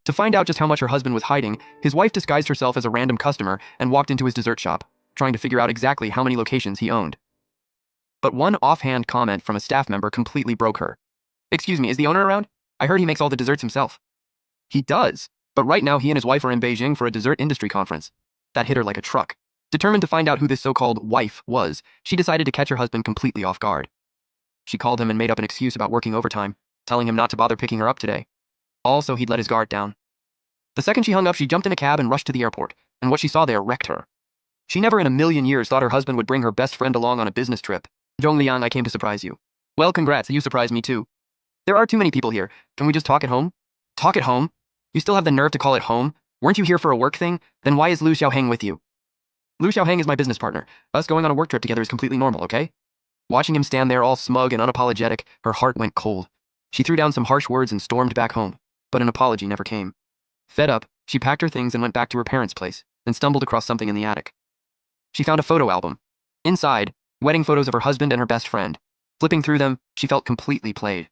To find out just how much her husband was hiding, his wife disguised herself as a random customer and walked into his dessert shop, trying to figure out exactly how many locations he owned. But one offhand comment from a staff member completely broke her. "Excuse me, is the owner around? I heard he makes all the desserts himself." He does, but right now he and his wife are in Beijing for a dessert industry conference. That hit her like a truck. Determined to find out who this so-called wife was, she decided to catch her husband completely off guard. She called him and made up an excuse about working overtime, telling him not to bother picking her up today. Also, he'd let his guard down. The second she hung up, she jumped in a cab and rushed to the airport, and what she saw there wrecked her. She never in a million years thought her husband would bring her best friend along on a business trip. "Zhong Liang, I came to surprise you." "Well, congrats, you surprised me too." "There are too many people here. Can we just talk at home?" "Talk at home? You still have the nerve to call it home? Weren't you here for a work thing? Then why is Lu Xiaoheng with you?" "Lu Xiaoheng is my business partner. Us going on a work trip together is completely normal, okay?" Watching him stand there all smug and unapologetic, her heart went cold. She threw down some harsh words and stormed back home, but an apology never came. Fed up, she packed her things and went back to her parents' place, then stumbled across something in the attic. She found a photo album. Inside, wedding photos of her husband and her best friend. Flipping through them, she felt completely played.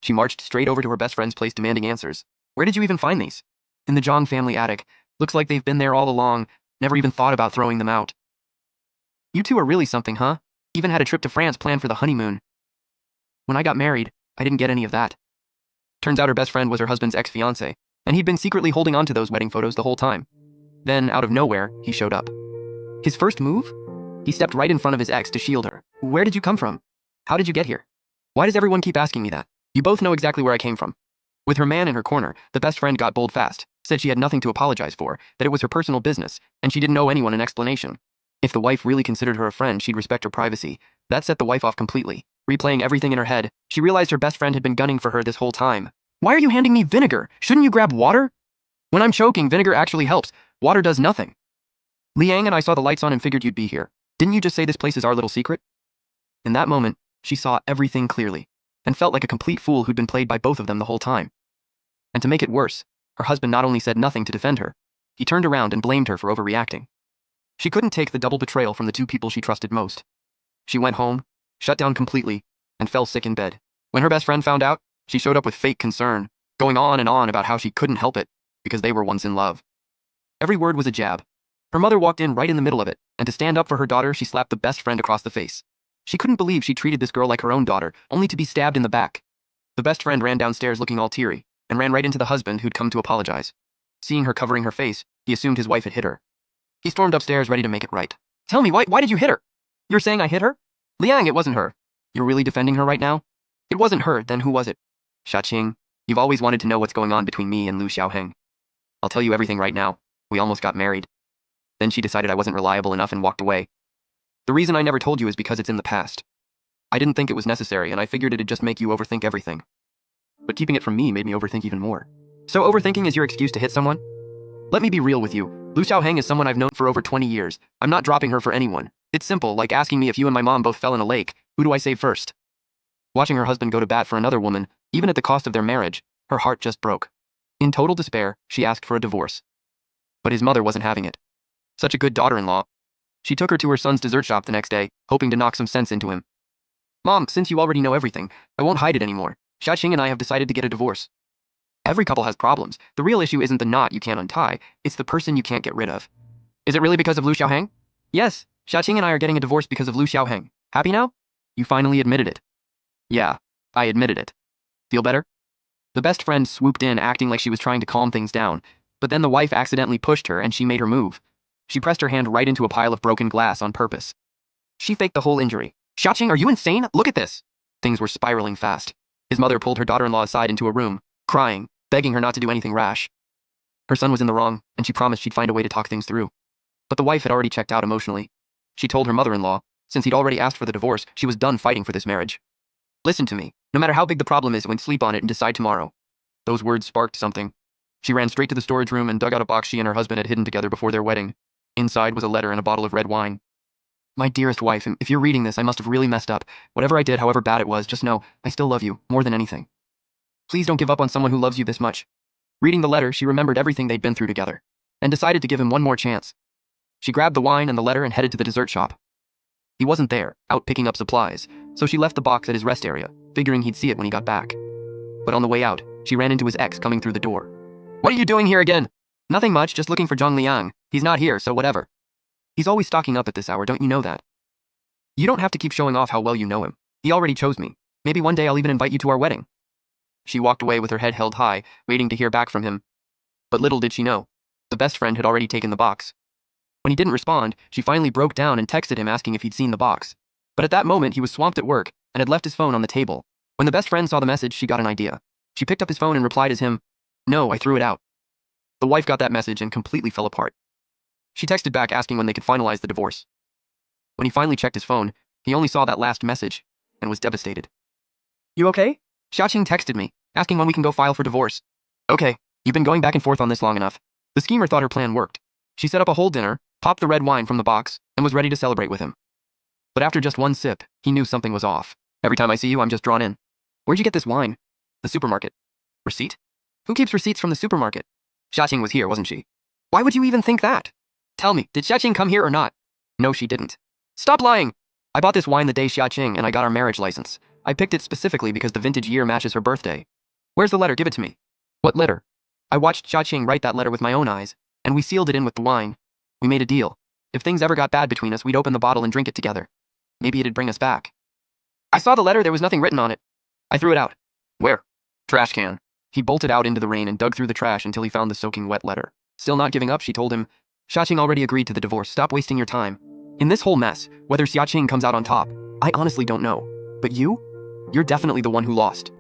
She marched straight over to her best friend's place demanding answers. "Where did you even find these?" "In the Zhang family attic. Looks like they've been there all along. Never even thought about throwing them out." "You two are really something, huh? Even had a trip to France planned for the honeymoon." "When I got married, I didn't get any of that." Turns out her best friend was her husband's ex-fiancé, and he'd been secretly holding on to those wedding photos the whole time. Then, out of nowhere, he showed up. His first move? He stepped right in front of his ex to shield her. "Where did you come from? How did you get here? Why does everyone keep asking me that? You both know exactly where I came from." With her man in her corner, the best friend got bold fast, said she had nothing to apologize for, that it was her personal business, and she didn't owe anyone an explanation. If the wife really considered her a friend, she'd respect her privacy. That set the wife off completely. Replaying everything in her head, she realized her best friend had been gunning for her this whole time. "Why are you handing me vinegar? Shouldn't you grab water?" "When I'm choking, vinegar actually helps. Water does nothing." "Liang and I saw the lights on and figured you'd be here. Didn't you just say this place is our little secret?" In that moment, she saw everything clearly, and felt like a complete fool who'd been played by both of them the whole time. And to make it worse, her husband not only said nothing to defend her, he turned around and blamed her for overreacting. She couldn't take the double betrayal from the two people she trusted most. She went home, shut down completely, and fell sick in bed. When her best friend found out, she showed up with fake concern, going on and on about how she couldn't help it, because they were once in love. Every word was a jab. Her mother walked in right in the middle of it, and to stand up for her daughter, she slapped the best friend across the face. She couldn't believe she treated this girl like her own daughter, only to be stabbed in the back. The best friend ran downstairs looking all teary, and ran right into the husband who'd come to apologize. Seeing her covering her face, he assumed his wife had hit her. He stormed upstairs ready to make it right. "Tell me, why did you hit her? You're saying I hit her?" "Liang, it wasn't her." "You're really defending her right now?" "It wasn't her, then who was it?" "Xiaqing, you've always wanted to know what's going on between me and Lu Xiaoheng. I'll tell you everything right now. We almost got married. Then she decided I wasn't reliable enough and walked away. The reason I never told you is because it's in the past. I didn't think it was necessary, and I figured it'd just make you overthink everything. But keeping it from me made me overthink even more." "So overthinking is your excuse to hit someone?" "Let me be real with you. Lu Xiaoheng is someone I've known for over 20 years. I'm not dropping her for anyone. It's simple, like asking me if you and my mom both fell in a lake, who do I save first?" Watching her husband go to bat for another woman, even at the cost of their marriage, her heart just broke. In total despair, she asked for a divorce. But his mother wasn't having it. Such a good daughter-in-law. She took her to her son's dessert shop the next day, hoping to knock some sense into him. "Mom, since you already know everything, I won't hide it anymore. Xiaxing and I have decided to get a divorce. Every couple has problems. The real issue isn't the knot you can't untie, it's the person you can't get rid of." "Is it really because of Lu Xiaoheng?" "Yes, Xiaxing and I are getting a divorce because of Lu Xiaoheng. Happy now?" "You finally admitted it." "Yeah, I admitted it. Feel better?" The best friend swooped in, acting like she was trying to calm things down, but then the wife accidentally pushed her and she made her move. She pressed her hand right into a pile of broken glass on purpose. She faked the whole injury. "Xiaxing, are you insane? Look at this!" Things were spiraling fast. His mother pulled her daughter-in-law aside into a room, crying, begging her not to do anything rash. Her son was in the wrong, and she promised she'd find a way to talk things through. But the wife had already checked out emotionally. She told her mother-in-law, since he'd already asked for the divorce, she was done fighting for this marriage. "Listen to me. No matter how big the problem is, we'll sleep on it and decide tomorrow." Those words sparked something. She ran straight to the storage room and dug out a box she and her husband had hidden together before their wedding. Inside was a letter and a bottle of red wine. "My dearest wife, if you're reading this, I must have really messed up. Whatever I did, however bad it was, just know, I still love you, more than anything. Please don't give up on someone who loves you this much." Reading the letter, she remembered everything they'd been through together, and decided to give him one more chance. She grabbed the wine and the letter and headed to the dessert shop. He wasn't there, out picking up supplies, so she left the box at his rest area, figuring he'd see it when he got back. But on the way out, she ran into his ex coming through the door. What are you doing here again? Nothing much, just looking for Zhang Liang. He's not here, so whatever. He's always stocking up at this hour, don't you know that? You don't have to keep showing off how well you know him. He already chose me. Maybe one day I'll even invite you to our wedding. She walked away with her head held high, waiting to hear back from him. But little did she know, the best friend had already taken the box. When he didn't respond, she finally broke down and texted him asking if he'd seen the box. But at that moment, he was swamped at work and had left his phone on the table. When the best friend saw the message, she got an idea. She picked up his phone and replied as him, "No, I threw it out." The wife got that message and completely fell apart. She texted back asking when they could finalize the divorce. When he finally checked his phone, he only saw that last message and was devastated. "You okay?" Xiaoqing texted me, asking when we can go file for divorce. "Okay, you've been going back and forth on this long enough." The schemer thought her plan worked. She set up a whole dinner, popped the red wine from the box, and was ready to celebrate with him. But after just one sip, he knew something was off. "Every time I see you, I'm just drawn in." "Where'd you get this wine?" "The supermarket." "Receipt?" "Who keeps receipts from the supermarket?" "Xiaoqing was here, wasn't she?" "Why would you even think that?" "Tell me, did Xiaoqing come here or not?" "No, she didn't." "Stop lying!" "I bought this wine the day Xiaoqing and I got our marriage license. I picked it specifically because the vintage year matches her birthday." "Where's the letter? Give it to me." "What letter?" "I watched Xiaoqing write that letter with my own eyes, and we sealed it in with the wine. We made a deal. If things ever got bad between us, we'd open the bottle and drink it together. Maybe it'd bring us back." "I saw the letter, there was nothing written on it." "I threw it out." "Where?" "Trash can." He bolted out into the rain and dug through the trash until he found the soaking wet letter. Still not giving up, she told him, "Xiaoqing already agreed to the divorce, stop wasting your time." In this whole mess, whether Xiaoqing comes out on top, I honestly don't know. But you're definitely the one who lost.